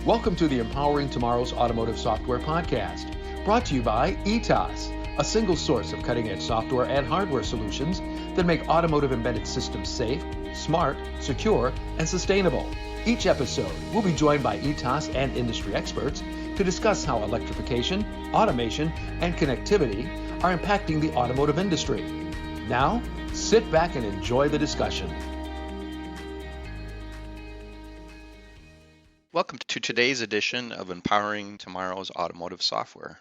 Welcome to the Empowering Tomorrow's Automotive Software Podcast, brought to you by ETAS, a single source of cutting-edge software and hardware solutions that make automotive embedded systems safe, smart, secure, and sustainable. Each episode, we'll be joined by ETAS and industry experts to discuss how electrification, automation, and connectivity are impacting the automotive industry. Now, sit back and enjoy the discussion. Welcome to today's edition of Empowering Tomorrow's Automotive Software.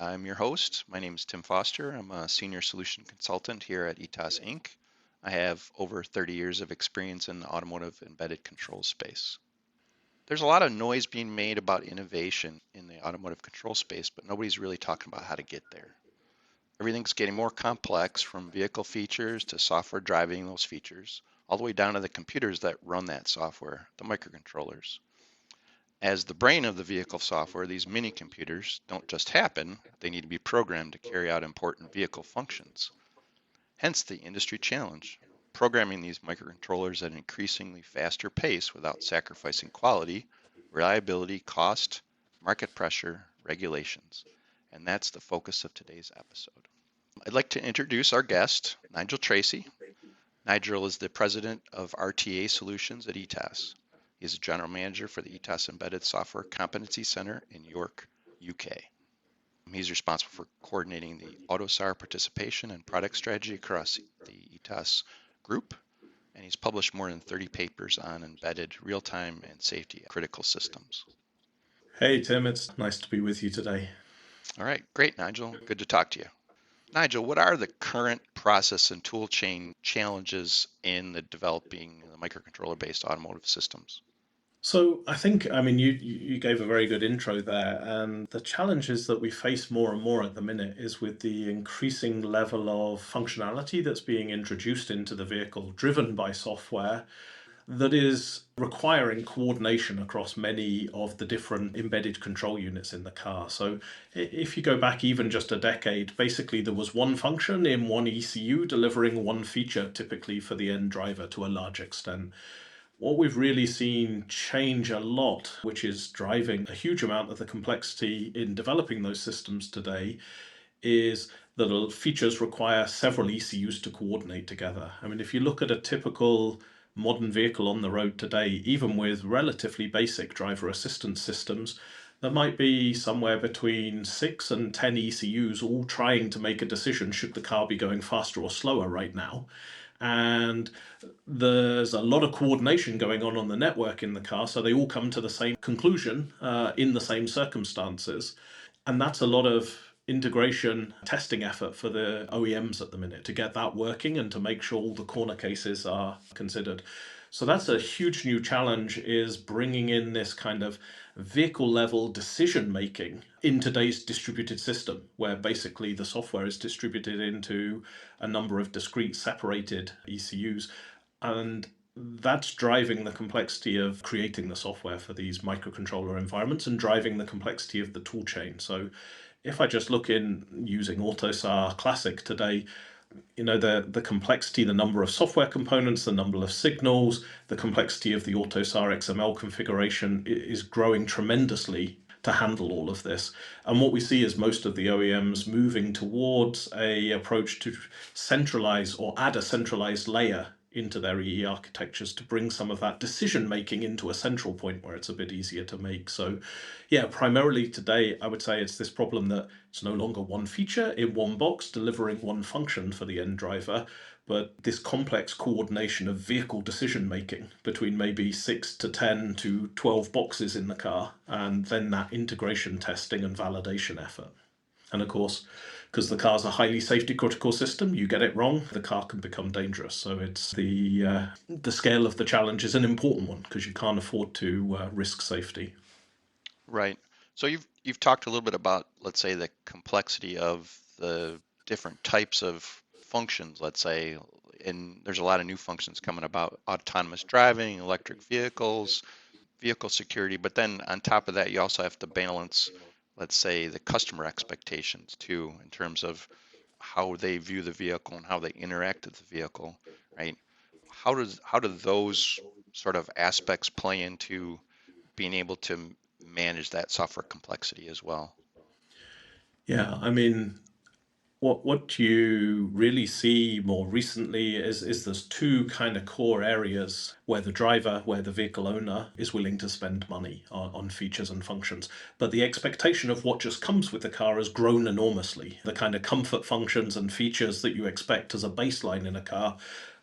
I'm your host. My name is Tim Foster. I'm a senior solution consultant here at ETAS Inc. I have over 30 years of experience in the automotive embedded control space. There's a lot of noise being made about innovation in the automotive control space, but nobody's really talking about how to get there. Everything's getting more complex, from vehicle features to software driving those features, all the way down to the computers that run that software, the microcontrollers. As the brain of the vehicle software, these mini computers don't just happen, they need to be programmed to carry out important vehicle functions. Hence the industry challenge, programming these microcontrollers at an increasingly faster pace without sacrificing quality, reliability, cost, market pressure, regulations. And that's the focus of today's episode. I'd like to introduce our guest, Nigel Tracy. Nigel is the president of RTA Solutions at ETAS. He's a general manager for the ETAS Embedded Software Competency Center in York, UK. He's responsible for coordinating the AUTOSAR participation and product strategy across the ETAS group, and he's published more than 30 papers on embedded real-time and safety critical systems. Hey Tim, it's nice to be with you today. All right, great, Nigel. Good to talk to you. Nigel, what are the current process and tool chain challenges in the developing the microcontroller-based automotive systems? So I think, you gave a very good intro there, and the challenges that we face more and more at the minute is with the increasing level of functionality that's being introduced into the vehicle, driven by software, that is requiring coordination across many of the different embedded control units in the car. So if you go back even just a decade, basically there was one function in one ECU delivering one feature, typically for the end driver to a large extent. What we've really seen change a lot, which is driving a huge amount of the complexity in developing those systems today, is that features require several ECUs to coordinate together. I mean, if you look at a typical modern vehicle on the road today, even with relatively basic driver assistance systems, there might be somewhere between 6 and 10 ECUs all trying to make a decision, should the car be going faster or slower right now. And there's a lot of coordination going on the network in the car, so they all come to the same conclusion in the same circumstances. And that's a lot of integration testing effort for the OEMs at the minute to get that working and to make sure all the corner cases are considered. So that's a huge new challenge, is bringing in this kind of vehicle level decision making in today's distributed system, where basically the software is distributed into a number of discrete separated ECUs. And that's driving the complexity of creating the software for these microcontroller environments and driving the complexity of the tool chain. So if I just look in using AUTOSAR Classic today, the complexity, the number of software components, the number of signals, the complexity of the AUTOSAR XML configuration is growing tremendously to handle all of this. And what we see is most of the OEMs moving towards a approach to centralize or add a centralized layer into their EE architectures to bring some of that decision making into a central point where it's a bit easier to make. So yeah, primarily today, I would say it's this problem that it's no longer one feature in one box delivering one function for the end driver, but this complex coordination of vehicle decision making between maybe 6 to 10 to 12 boxes in the car, and then that integration testing and validation effort. And of course, because the car's a highly safety critical system, you get it wrong, the car can become dangerous. So it's the scale of the challenge is an important one, because you can't afford to risk safety. Right. So you've talked a little bit about, let's say, the complexity of the different types of functions, let's say, and there's a lot of new functions coming about: autonomous driving, electric vehicles, vehicle security. But then on top of that, you also have to balance, let's say, the customer expectations too, in terms of how they view the vehicle and how they interact with the vehicle, right? How do those sort of aspects play into being able to manage that software complexity as well. Yeah, I mean, what you really see more recently is there's two kind of core areas where where the vehicle owner is willing to spend money on features and functions. But the expectation of what just comes with the car has grown enormously. The kind of comfort functions and features that you expect as a baseline in a car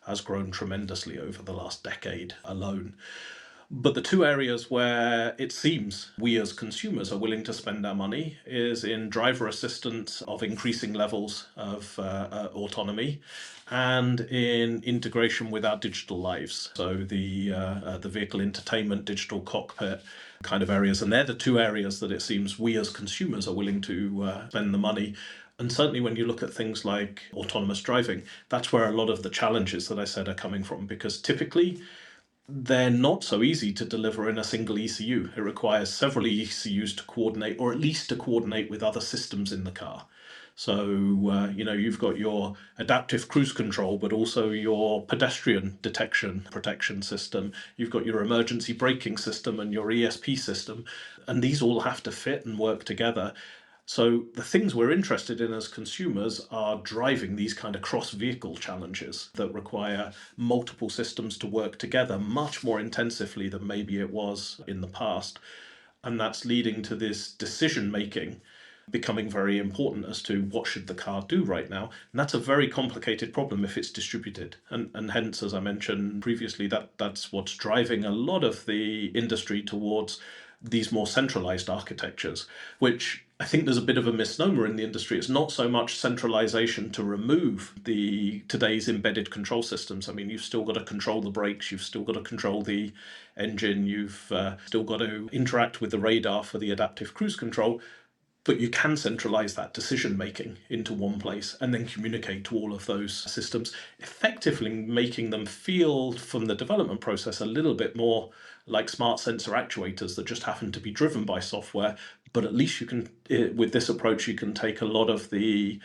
has grown tremendously over the last decade alone. But the two areas where it seems we as consumers are willing to spend our money is in driver assistance of increasing levels of autonomy and in integration with our digital lives. So the vehicle entertainment, digital cockpit kind of areas. And they're the two areas that it seems we as consumers are willing to spend the money. And certainly when you look at things like autonomous driving, that's where a lot of the challenges that I said are coming from, because typically they're not so easy to deliver in a single ECU. It requires several ECUs to coordinate, or at least to coordinate with other systems in the car. So, you've got your adaptive cruise control, but also your pedestrian detection protection system. You've got your emergency braking system and your ESP system. And these all have to fit and work together. So the things we're interested in as consumers are driving these kind of cross-vehicle challenges that require multiple systems to work together much more intensively than maybe it was in the past. And that's leading to this decision making becoming very important as to what should the car do right now. And that's a very complicated problem if it's distributed. And hence, as I mentioned previously, that's what's driving a lot of the industry towards these more centralized architectures, which I think there's a bit of a misnomer in the industry. It's not so much centralization to remove today's embedded control systems. I mean, you've still got to control the brakes, you've still got to control the engine, you've still got to interact with the radar for the adaptive cruise control. But you can centralize that decision making into one place and then communicate to all of those systems, effectively making them feel from the development process a little bit more like smart sensor actuators that just happen to be driven by software. But at least you can, with this approach, you can take a lot of the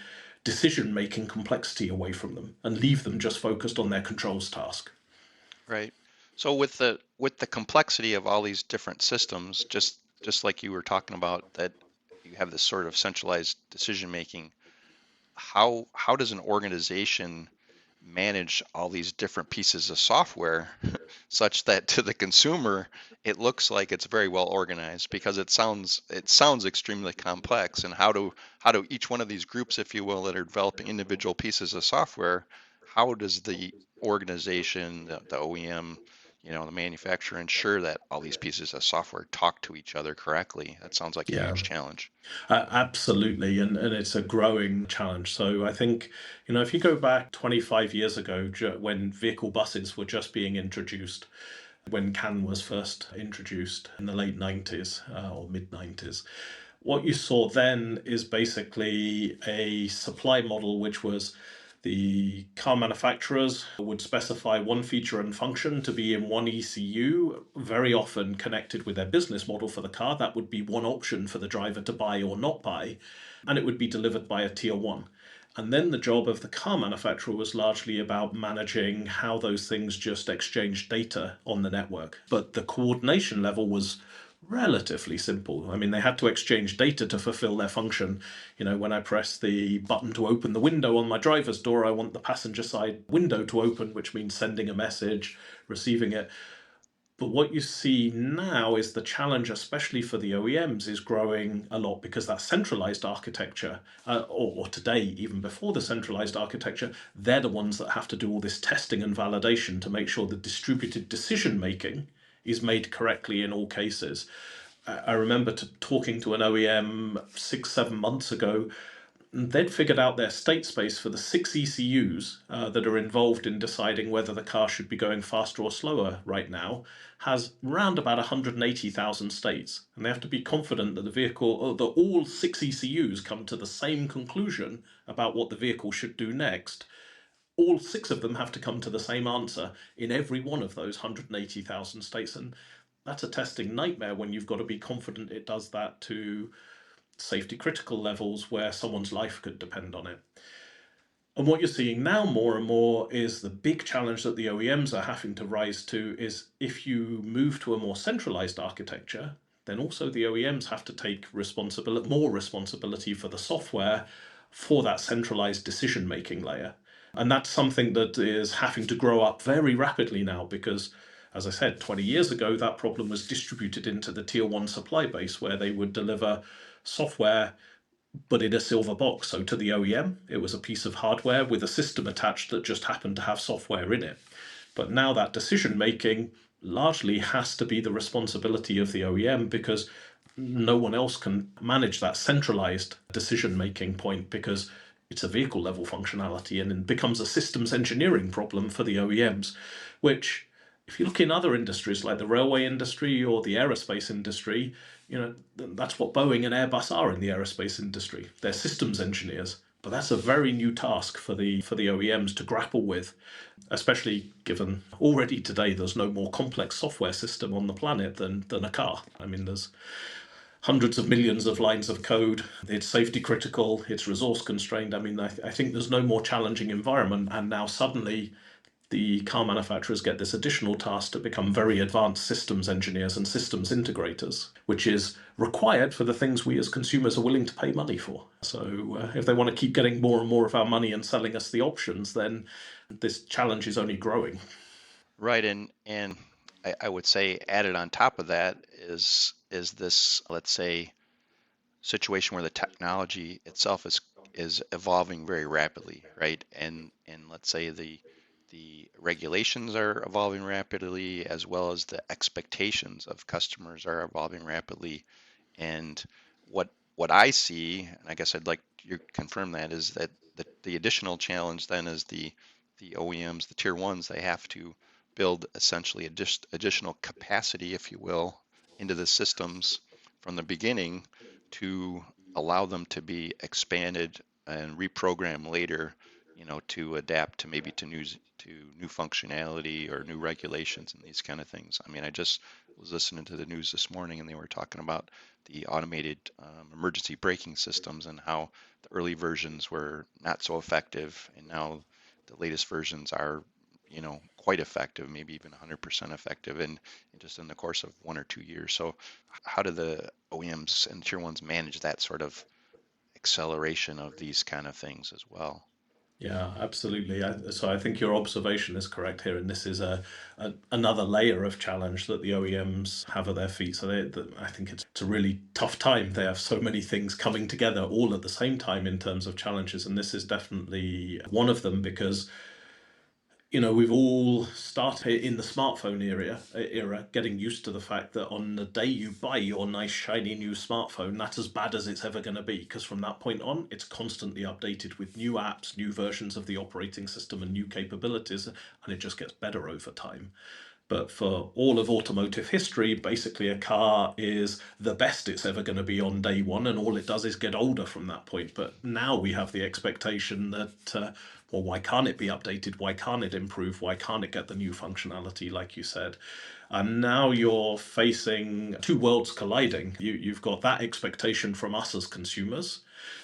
decision making complexity away from them and leave them just focused on their controls task. Right. So with the complexity of all these different systems, just like you were talking about, that you have this sort of centralized decision making, how does an organization manage all these different pieces of software such that to the consumer it looks like it's very well organized? Because it sounds extremely complex. And how do each one of these groups, if you will, that are developing individual pieces of software, how does the organization, the OEM, the manufacturer, ensure that all these pieces of software talk to each other correctly? That sounds like a Yeah. huge challenge. Absolutely, and it's a growing challenge. So I think, if you go back 25 years ago, when vehicle buses were just being introduced, when CAN was first introduced in the late 90s or mid 90s, what you saw then is basically a supply model which was the car manufacturers would specify one feature and function to be in one ECU, very often connected with their business model for the car. That would be one option for the driver to buy or not buy, and it would be delivered by a tier one. And then the job of the car manufacturer was largely about managing how those things just exchanged data on the network. But the coordination level was relatively simple. I mean, they had to exchange data to fulfill their function. When I press the button to open the window on my driver's door, I want the passenger side window to open, which means sending a message, receiving it. But what you see now is the challenge, especially for the OEMs, is growing a lot because that centralized architecture, or today, even before the centralized architecture, they're the ones that have to do all this testing and validation to make sure the distributed decision making is made correctly in all cases. I remember talking to an OEM 6-7 months ago. They'd figured out their state space for the 6 ECUs that are involved in deciding whether the car should be going faster or slower right now, has round about 180,000 states. And they have to be confident that that all 6 ECUs come to the same conclusion about what the vehicle should do next. All 6 of them have to come to the same answer in every one of those 180,000 states. And that's a testing nightmare when you've got to be confident it does that to safety critical levels where someone's life could depend on it. And what you're seeing now more and more is the big challenge that the OEMs are having to rise to is if you move to a more centralized architecture, then also the OEMs have to take more responsibility for the software for that centralized decision-making layer. And that's something that is having to grow up very rapidly now because, as I said, 20 years ago, that problem was distributed into the tier one supply base where they would deliver software but in a silver box. So to the OEM, it was a piece of hardware with a system attached that just happened to have software in it. But now that decision making largely has to be the responsibility of the OEM because no one else can manage that centralized decision making point because it's a vehicle level functionality and it becomes a systems engineering problem for the OEMs, which if you look in other industries like the railway industry or the aerospace industry, that's what Boeing and Airbus are in the aerospace industry. They're systems engineers, but that's a very new task for the OEMs to grapple with, especially given already today there's no more complex software system on the planet than a car. I mean, there's hundreds of millions of lines of code. It's safety critical, it's resource constrained. I mean, I think there's no more challenging environment. And now suddenly the car manufacturers get this additional task to become very advanced systems engineers and systems integrators, which is required for the things we as consumers are willing to pay money for. So if they want to keep getting more and more of our money and selling us the options, then this challenge is only growing. Right, and I would say added on top of that is this, let's say, situation where the technology itself is evolving very rapidly, right? And let's say the regulations are evolving rapidly, as well as the expectations of customers are evolving rapidly. And what I see, and I guess I'd like you to confirm that, is that the additional challenge then is the OEMs, the tier ones, they have to build essentially additional capacity, if you will, into the systems from the beginning to allow them to be expanded and reprogrammed later, to adapt to maybe to new functionality or new regulations and these kind of things. I mean, I just was listening to the news this morning and they were talking about the automated emergency braking systems and how the early versions were not so effective, and now the latest versions are, quite effective, maybe even 100% effective, and just in the course of 1 or 2 years. So how do the OEMs and tier ones manage that sort of acceleration of these kind of things as well? Yeah, absolutely. So I think your observation is correct here, and this is another layer of challenge that the OEMs have at their feet. So I think it's a really tough time. They have so many things coming together all at the same time in terms of challenges, and this is definitely one of them because we've all started in the smartphone era getting used to the fact that on the day you buy your nice shiny new smartphone, that's as bad as it's ever going to be, because from that point on, it's constantly updated with new apps, new versions of the operating system and new capabilities, and it just gets better over time. But for all of automotive history, basically a car is the best it's ever going to be on day one, and all it does is get older from that point. But now we have the expectation that, well, why can't it be updated? Why can't it improve? Why can't it get the new functionality, like you said? And now you're facing two worlds colliding. You've got that expectation from us as consumers,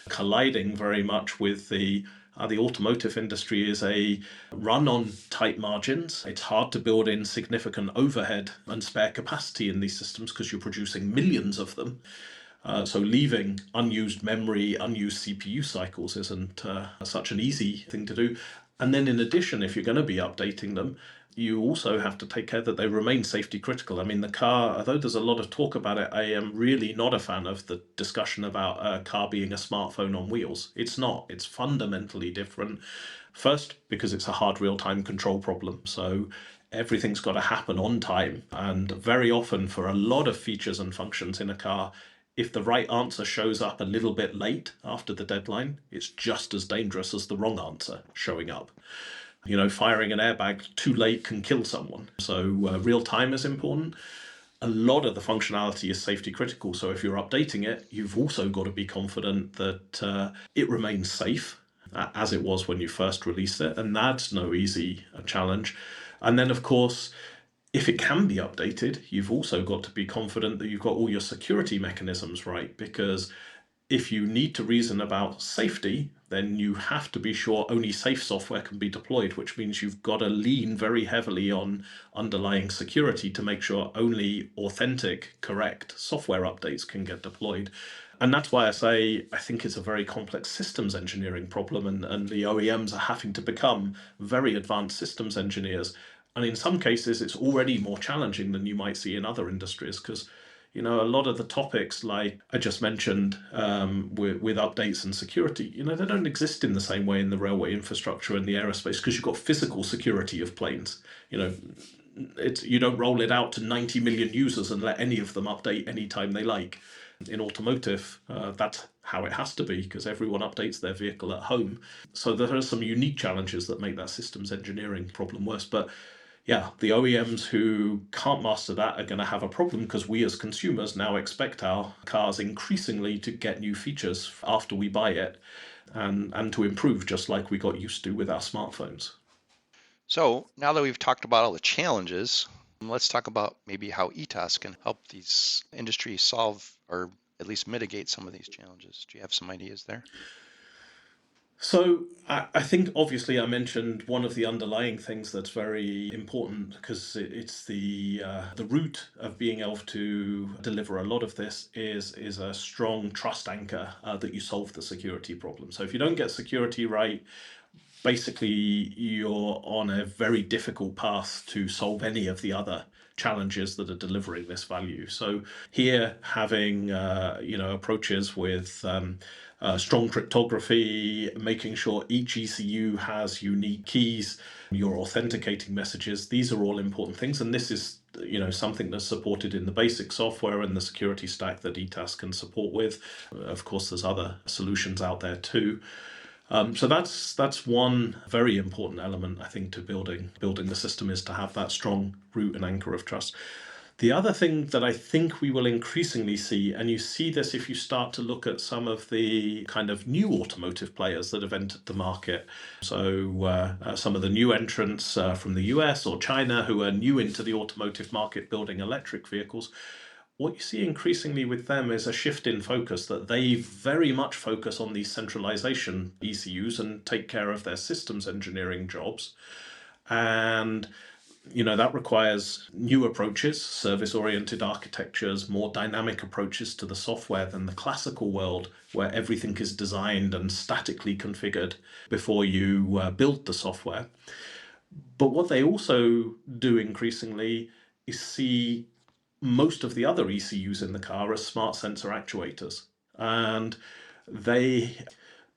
colliding very much with the automotive industry is a run on tight margins. It's hard to build in significant overhead and spare capacity in these systems because you're producing millions of them. So leaving unused memory, unused CPU cycles isn't such an easy thing to do. And then in addition, if you're going to be updating them, you also have to take care that they remain safety critical. I mean, the car, although there's a lot of talk about it, I am really not a fan of the discussion about a car being a smartphone on wheels. It's not. It's fundamentally different. First, because it's a hard real-time control problem. So everything's got to happen on time. And very often for a lot of features and functions in a car, if the right answer shows up a little bit late after the deadline, it's just as dangerous as the wrong answer showing up. Firing an airbag too late can kill someone. So real time is important. A lot of the functionality is safety critical. So if you're updating it, you've also got to be confident that it remains safe as it was when you first released it. And that's no easy challenge. And then, of course, if it can be updated, you've also got to be confident that you've got all your security mechanisms right, because if you need to reason about safety, then you have to be sure only safe software can be deployed, which means you've got to lean very heavily on underlying security to make sure only authentic, correct software updates can get deployed. And that's why I say I think it's a very complex systems engineering problem, and the OEMs are having to become very advanced systems engineers. And in some cases, it's already more challenging than you might see in other industries because a lot of the topics, like I just mentioned, with updates and security, they don't exist in the same way in the railway infrastructure and the aerospace because you've got physical security of planes. You don't roll it out to 90 million users and let any of them update anytime they like. In automotive, that's how it has to be because everyone updates their vehicle at home. So there are some unique challenges that make that systems engineering problem worse. But yeah, the OEMs who can't master that are going to have a problem because we as consumers now expect our cars increasingly to get new features after we buy it and to improve just like we got used to with our smartphones. So now that we've talked about all the challenges, let's talk about maybe how ETAS can help these industries solve or at least mitigate some of these challenges. Do you have some ideas there? So I think obviously I mentioned one of the underlying things that's very important because it's the root of being able to deliver a lot of this is a strong trust anchor that you solve the security problem. So if you don't get security right, basically you're on a very difficult path to solve any of the other challenges that are delivering this value. So here having approaches with strong cryptography, making sure each ECU has unique keys, your authenticating messages, these are all important things. And this is something that's supported in the basic software and the security stack that ETAS can support with. Of course, there's other solutions out there too. So that's one very important element, I think, to building the system is to have that strong root and anchor of trust. The other thing that I think we will increasingly see, and you see this if you start to look at some of the kind of new automotive players that have entered the market. So some of the new entrants from the US or China who are new into the automotive market building electric vehicles. What you see increasingly with them is a shift in focus that they very much focus on these centralization ECUs and take care of their systems engineering jobs. And that requires new approaches, service-oriented architectures, more dynamic approaches to the software than the classical world where everything is designed and statically configured before you build the software. But what they also do increasingly is see most of the other ECUs in the car as smart sensor actuators. And they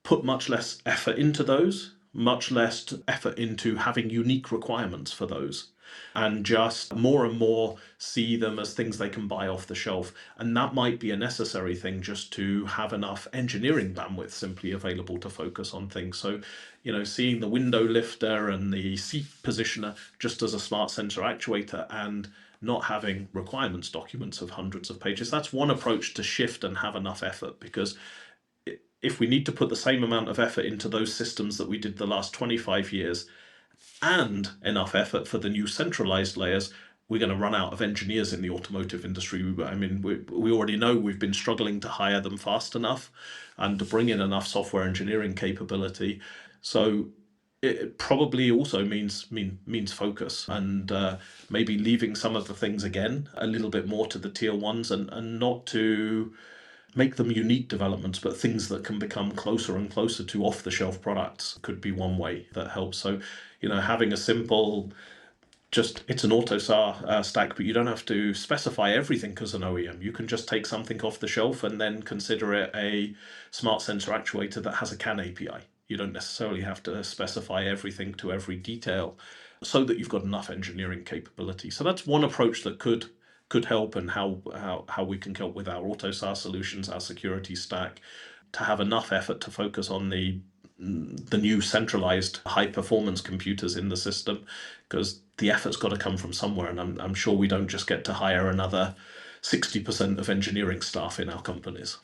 put much less effort into those, much less effort into having unique requirements for those, and just more and more see them as things they can buy off the shelf. And that might be a necessary thing just to have enough engineering bandwidth simply available to focus on things. So, seeing the window lifter and the seat positioner just as a smart sensor actuator and not having requirements documents of hundreds of pages. That's one approach to shift and have enough effort, because if we need to put the same amount of effort into those systems that we did the last 25 years and enough effort for the new centralized layers, we're going to run out of engineers in the automotive industry. I mean, we already know we've been struggling to hire them fast enough and to bring in enough software engineering capability. So it probably also means focus and maybe leaving some of the things again a little bit more to the tier ones and not to make them unique developments, but things that can become closer and closer to off-the-shelf products could be one way that helps. So, having a simple, it's an AUTOSAR stack, but you don't have to specify everything as an OEM. You can just take something off the shelf and then consider it a smart sensor actuator that has a CAN API. You don't necessarily have to specify everything to every detail so that you've got enough engineering capability. So that's one approach that could help, and how we can help with our AUTOSAR solutions, our security stack, to have enough effort to focus on the new centralized high performance computers in the system, because the effort's got to come from somewhere, and I'm sure we don't just get to hire another 60% of engineering staff in our companies.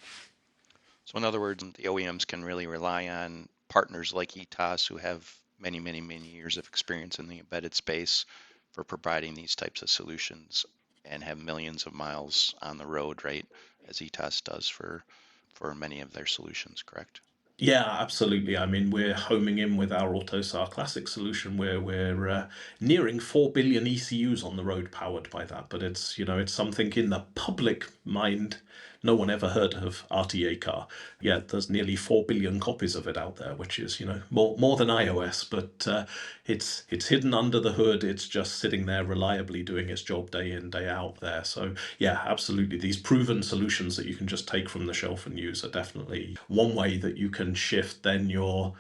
So in other words, the OEMs can really rely on partners like ETAS who have many, many, many years of experience in the embedded space for providing these types of solutions and have millions of miles on the road, right, as ETAS does for for many of their solutions, correct? Yeah, absolutely. I mean, we're homing in with our AUTOSAR Classic solution where we're nearing 4 billion ECUs on the road powered by that. But it's, it's something in the public mind. No one ever heard of RTA car. Yet there's nearly 4 billion copies of it out there, which is, more than iOS. But it's hidden under the hood. It's just sitting there reliably doing its job day in, day out there. So yeah, absolutely. These proven solutions that you can just take from the shelf and use are definitely one way that you can shift then your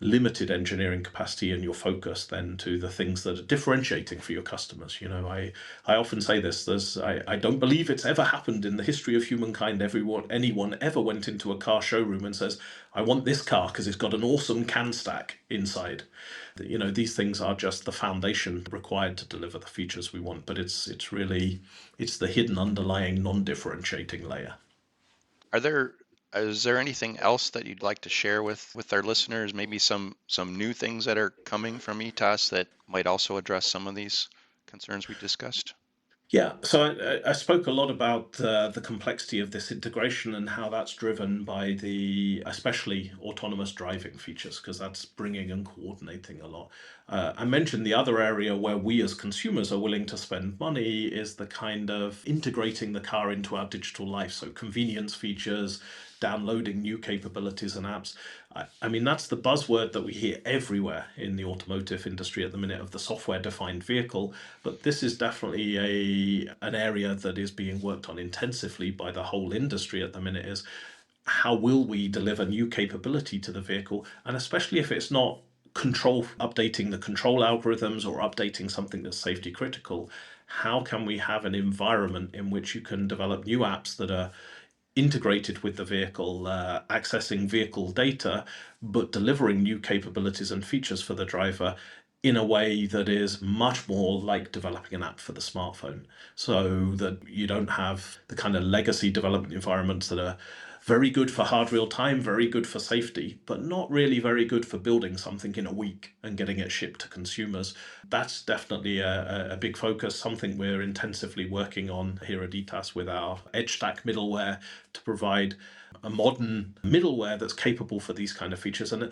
limited engineering capacity and your focus then to the things that are differentiating for your customers. I often say this, I don't believe it's ever happened in the history of humankind anyone ever went into a car showroom and says, I want this car because it's got an awesome CAN stack inside. These things are just the foundation required to deliver the features we want, but it's the hidden underlying non-differentiating layer. Is there anything else that you'd like to share with our listeners? Maybe some new things that are coming from ETAS that might also address some of these concerns we discussed? Yeah, so I spoke a lot about the complexity of this integration and how that's driven by the especially autonomous driving features, because that's bringing and coordinating a lot. I mentioned the other area where we as consumers are willing to spend money is the kind of integrating the car into our digital life. So convenience features, downloading new capabilities and apps. I mean, that's the buzzword that we hear everywhere in the automotive industry at the minute of the software-defined vehicle. But this is definitely an area that is being worked on intensively by the whole industry at the minute is how will we deliver new capability to the vehicle? And especially if it's not updating the control algorithms or updating something that's safety critical, how can we have an environment in which you can develop new apps that are integrated with the vehicle, accessing vehicle data, but delivering new capabilities and features for the driver in a way that is much more like developing an app for the smartphone, so that you don't have the kind of legacy development environments that are very good for hard real time, very good for safety, but not really very good for building something in a week and getting it shipped to consumers. That's definitely a big focus, something we're intensively working on here at ETAS with our EdgeStack middleware to provide a modern middleware that's capable for these kind of features. And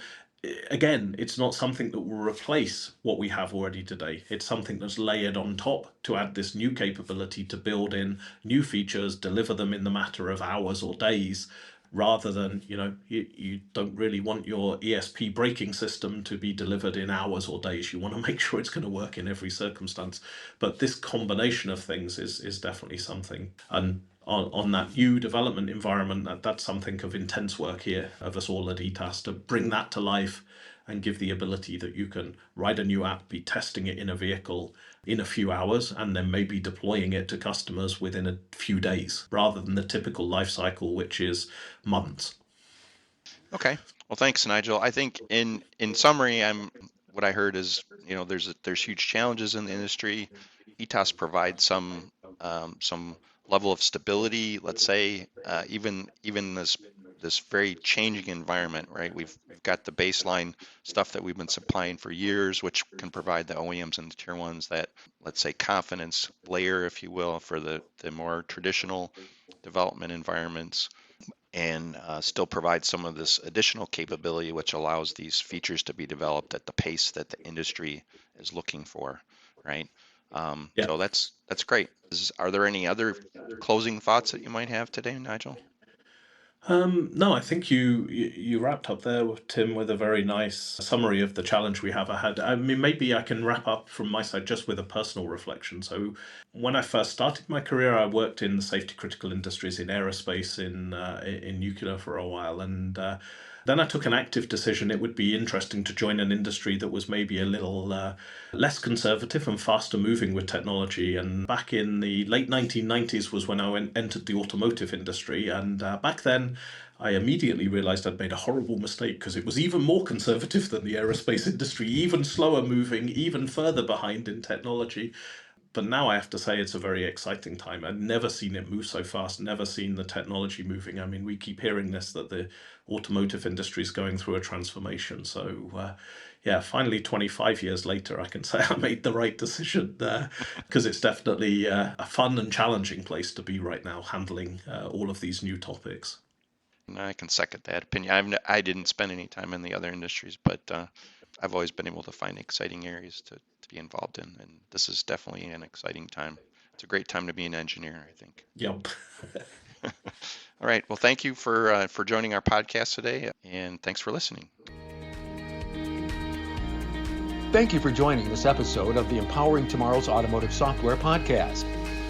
again, it's not something that will replace what we have already today. It's something that's layered on top to add this new capability to build in new features, deliver them in the matter of hours or days, rather than, you don't really want your ESP braking system to be delivered in hours or days. You want to make sure it's going to work in every circumstance. But this combination of things is definitely something. And on that new development environment, that's something of intense work here of us all at ETAS to bring that to life and give the ability that you can write a new app, be testing it in a vehicle in a few hours, and then maybe deploying it to customers within a few days, rather than the typical life cycle, which is months. Okay. Well, thanks, Nigel. I think in summary, what I heard is, there's huge challenges in the industry. ETAS provides some level of stability. Let's say even this very changing environment, right? We've got the baseline stuff that we've been supplying for years, which can provide the OEMs and the tier ones that, let's say, confidence layer, if you will, for the more traditional development environments, and still provide some of this additional capability, which allows these features to be developed at the pace that the industry is looking for, right? Yeah. So that's great. Are there any other closing thoughts that you might have today, Nigel? No, I think you wrapped up there, Tim, with a very nice summary of the challenge we have ahead. I mean, maybe I can wrap up from my side just with a personal reflection. So, when I first started my career, I worked in the safety critical industries in aerospace, in nuclear for a while, and then I took an active decision. It would be interesting to join an industry that was maybe a little less conservative and faster moving with technology. And back in the late 1990s was when I entered the automotive industry. And back then, I immediately realized I'd made a horrible mistake, because it was even more conservative than the aerospace industry, even slower moving, even further behind in technology. But now I have to say it's a very exciting time. I've never seen it move so fast, never seen the technology moving. I mean, we keep hearing this, that the automotive industry is going through a transformation. So, yeah, finally, 25 years later, I can say I made the right decision there, because it's definitely a fun and challenging place to be right now, handling all of these new topics. And I can second that opinion. I didn't spend any time in the other industries, but I've always been able to find exciting areas to be involved in. And this is definitely an exciting time. It's a great time to be an engineer, I think. Yep. All right. Well, thank you for joining our podcast today, and thanks for listening. Thank you for joining this episode of the Empowering Tomorrow's Automotive Software podcast.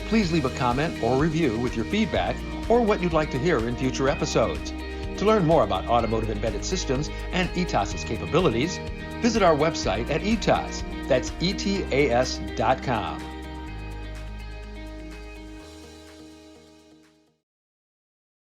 Please leave a comment or review with your feedback or what you'd like to hear in future episodes. To learn more about automotive embedded systems and ETAS's capabilities, visit our website at ETAS. That's ETAS.com.